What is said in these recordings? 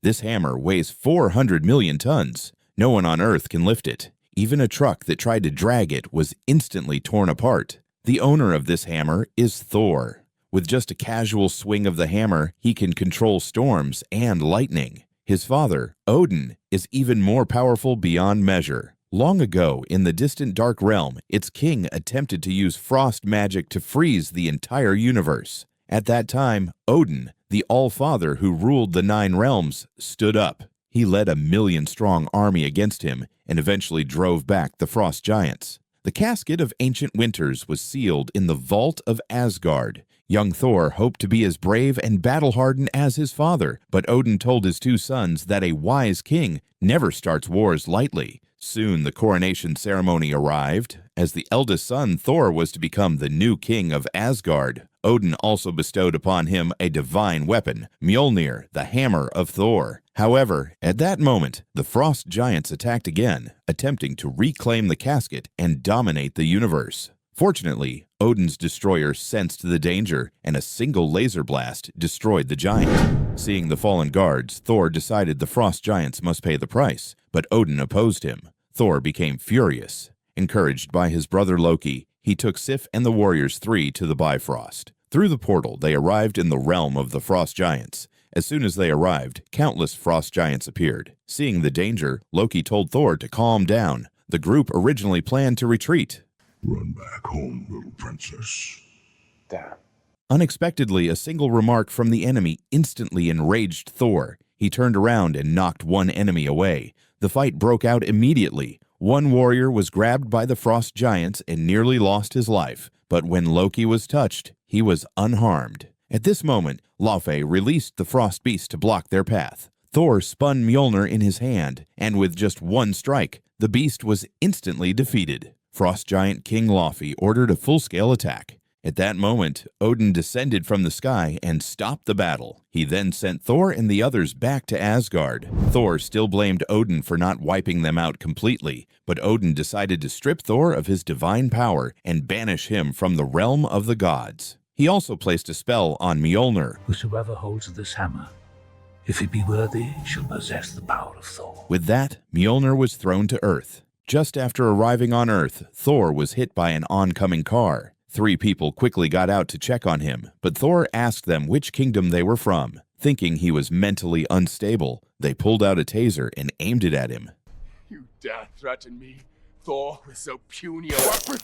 This hammer weighs 400 million tons. No one on Earth can lift it. Even a truck that tried to drag it was instantly torn apart. The owner of this hammer is Thor. With just a casual swing of the hammer, he can control storms and lightning. His father, Odin, is even more powerful beyond measure. Long ago, in the distant Dark Realm, its king attempted to use frost magic to freeze the entire universe. At that time, Odin, the All-Father who ruled the 9 realms, stood up. He led a 1,000,000-strong army against him and eventually drove back the frost giants. The casket of ancient winters was sealed in the vault of Asgard. Young Thor hoped to be as brave and battle-hardened as his father, but Odin told his 2 sons that a wise king never starts wars lightly. Soon the coronation ceremony arrived. As the eldest son, Thor was to become the new king of Asgard. Odin also bestowed upon him a divine weapon, Mjolnir, the hammer of Thor. However, at that moment, the frost giants attacked again, attempting to reclaim the casket and dominate the universe. Fortunately, Odin's destroyer sensed the danger, and a single laser blast destroyed the giant. Seeing the fallen guards, Thor decided the frost giants must pay the price, but Odin opposed him. Thor became furious. Encouraged by his brother Loki, he took Sif and the warriors 3 to the Bifrost. Through the portal, they arrived in the realm of the frost giants. As soon as they arrived, countless frost giants appeared. Seeing the danger, Loki told Thor to calm down. The group originally planned to retreat. Run back home, little princess. Damn. Unexpectedly, a single remark from the enemy instantly enraged Thor. He turned around and knocked one enemy away. The fight broke out immediately. One warrior was grabbed by the frost giants and nearly lost his life, but when Loki was touched, he was unharmed. At this moment, Laufey released the frost beast to block their path. Thor spun Mjolnir in his hand, and with just one strike, the beast was instantly defeated. Frost giant King Laufey ordered a full-scale attack. At that moment, Odin descended from the sky and stopped the battle. He then sent Thor and the others back to Asgard. Thor still blamed Odin for not wiping them out completely, but Odin decided to strip Thor of his divine power and banish him from the realm of the gods. He also placed a spell on Mjolnir. Whosoever holds this hammer, if he be worthy, shall possess the power of Thor. With that, Mjolnir was thrown to Earth. Just after arriving on Earth, Thor was hit by an oncoming car. 3 people quickly got out to check on him, but Thor asked them which kingdom they were from. Thinking he was mentally unstable, they pulled out a taser and aimed it at him. You dare threaten me, Thor, with so puny a weapon?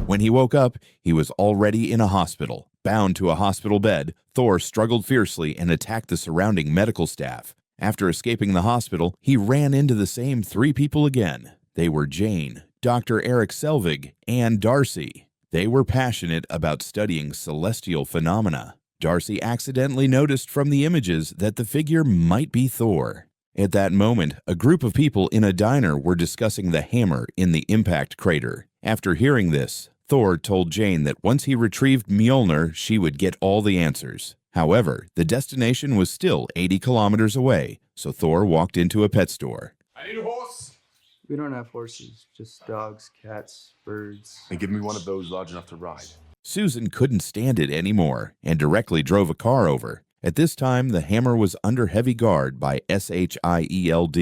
When he woke up, he was already in a hospital. Bound to a hospital bed, Thor struggled fiercely and attacked the surrounding medical staff. After escaping the hospital, he ran into the same 3 people again. They were Jane, Dr. Eric Selvig, and Darcy. They were passionate about studying celestial phenomena. Darcy accidentally noticed from the images that the figure might be Thor. At that moment, a group of people in a diner were discussing the hammer in the impact crater. After hearing this, Thor told Jane that once he retrieved Mjolnir, she would get all the answers. However, the destination was still 80 kilometers away, so Thor walked into a pet store. I need a horse. We don't have horses, just dogs, cats, birds. And give me one of those large enough to ride. Susan couldn't stand it anymore and directly drove a car over. At this time, the hammer was under heavy guard by Shield,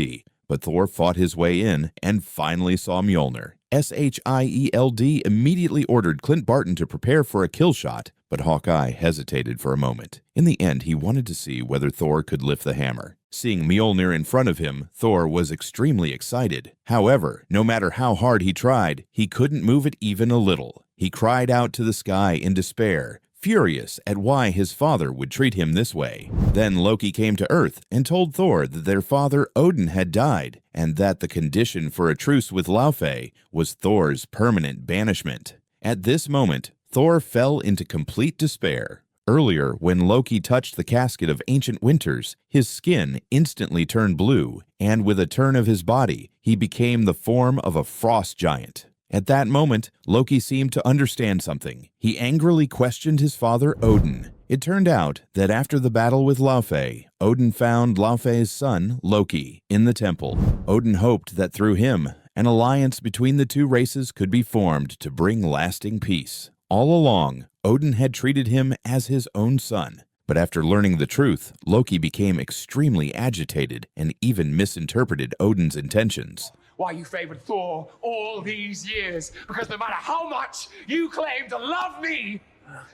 but Thor fought his way in and finally saw Mjolnir. Shield immediately ordered Clint Barton to prepare for a kill shot, but Hawkeye hesitated for a moment. In the end, he wanted to see whether Thor could lift the hammer. Seeing Mjolnir in front of him, Thor was extremely excited. However, no matter how hard he tried, he couldn't move it even a little. He cried out to the sky in despair, furious at why his father would treat him this way. Then Loki came to Earth and told Thor that their father Odin had died, and that the condition for a truce with Laufey was Thor's permanent banishment. At this moment, Thor fell into complete despair. Earlier, when Loki touched the casket of ancient winters, his skin instantly turned blue, and with a turn of his body, he became the form of a frost giant. At that moment, Loki seemed to understand something. He angrily questioned his father Odin. It turned out that after the battle with Laufey, Odin found Laufey's son, Loki, in the temple. Odin hoped that through him, an alliance between the 2 races could be formed to bring lasting peace. All along, Odin had treated him as his own son, But after learning the truth, Loki became extremely agitated and even misinterpreted Odin's intentions. Why you favored Thor all these years? Because no matter how much you claim to love me,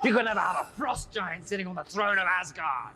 you could never have a frost giant sitting on the throne of Asgard.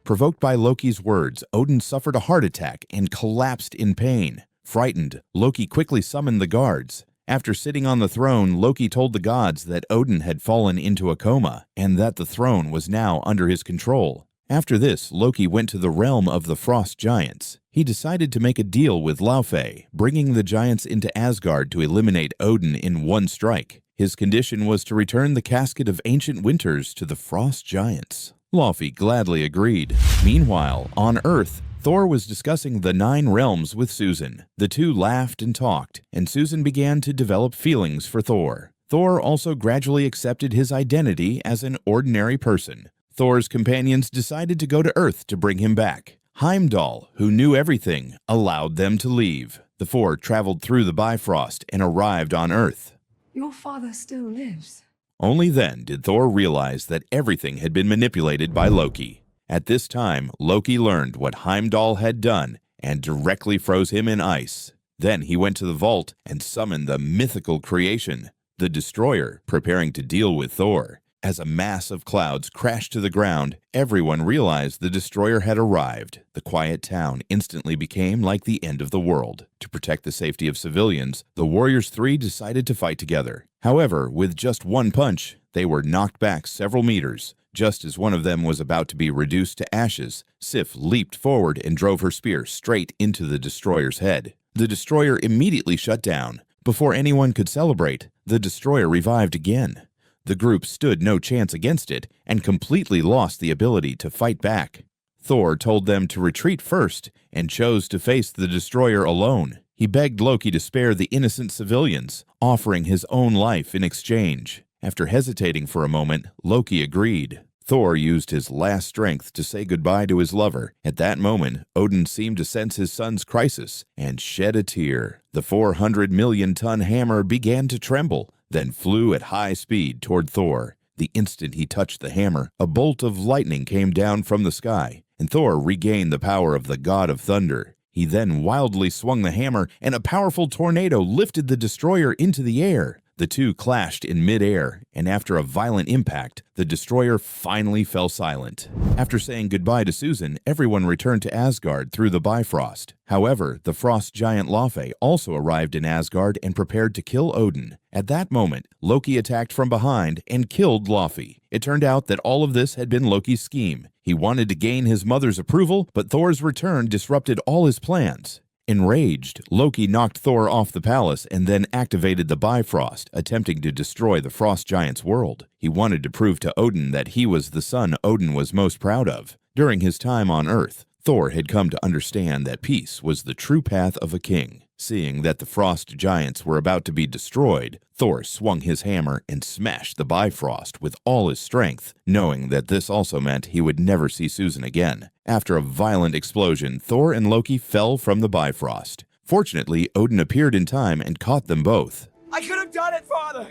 Provoked by Loki's words, Odin suffered a heart attack and collapsed in pain. Frightened, Loki quickly summoned the guards. After sitting on the throne, Loki told the gods that Odin had fallen into a coma and that the throne was now under his control. After this, Loki went to the realm of the frost giants. He decided to make a deal with Laufey, bringing the giants into Asgard to eliminate Odin in one strike. His condition was to return the casket of ancient winters to the frost giants. Laufey gladly agreed. Meanwhile, on Earth, Thor was discussing the 9 realms with Susan. The two laughed and talked, and Susan began to develop feelings for Thor. Thor also gradually accepted his identity as an ordinary person. Thor's companions decided to go to Earth to bring him back. Heimdall, who knew everything, allowed them to leave. The 4 traveled through the Bifrost and arrived on Earth. Your father still lives. Only then did Thor realize that everything had been manipulated by Loki. At this time, Loki learned what Heimdall had done and directly froze him in ice. Then he went to the vault and summoned the mythical creation, the Destroyer, preparing to deal with Thor. As a mass of clouds crashed to the ground, everyone realized the Destroyer had arrived. The quiet town instantly became like the end of the world. To protect the safety of civilians, the Warriors 3 decided to fight together. However, with just one punch, they were knocked back several meters. Just as one of them was about to be reduced to ashes, Sif leaped forward and drove her spear straight into the Destroyer's head. The Destroyer immediately shut down. Before anyone could celebrate, the Destroyer revived again. The group stood no chance against it and completely lost the ability to fight back. Thor told them to retreat first and chose to face the Destroyer alone. He begged Loki to spare the innocent civilians, offering his own life in exchange. After hesitating for a moment, Loki agreed. Thor used his last strength to say goodbye to his lover. At that moment, Odin seemed to sense his son's crisis and shed a tear. The 400-million-ton hammer began to tremble, then flew at high speed toward Thor. The instant he touched the hammer, a bolt of lightning came down from the sky, and Thor regained the power of the god of thunder. He then wildly swung the hammer, and a powerful tornado lifted the Destroyer into the air. The two clashed in mid-air, and after a violent impact, the Destroyer finally fell silent. After saying goodbye to Susan, everyone returned to Asgard through the Bifrost. However, the frost giant Laufey also arrived in Asgard and prepared to kill Odin. At that moment, Loki attacked from behind and killed Laufey. It turned out that all of this had been Loki's scheme. He wanted to gain his mother's approval, but Thor's return disrupted all his plans. Enraged, Loki knocked Thor off the palace and then activated the Bifrost, attempting to destroy the frost giant's world. He wanted to prove to Odin that he was the son Odin was most proud of. During his time on Earth, Thor had come to understand that peace was the true path of a king. Seeing that the frost giants were about to be destroyed, Thor swung his hammer and smashed the Bifrost with all his strength, knowing that this also meant he would never see Susan again. After a violent explosion, Thor and Loki fell from the Bifrost. Fortunately, Odin appeared in time and caught them both. I could have done it, Father!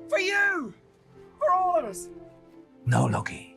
For you! For all of us! No, Loki.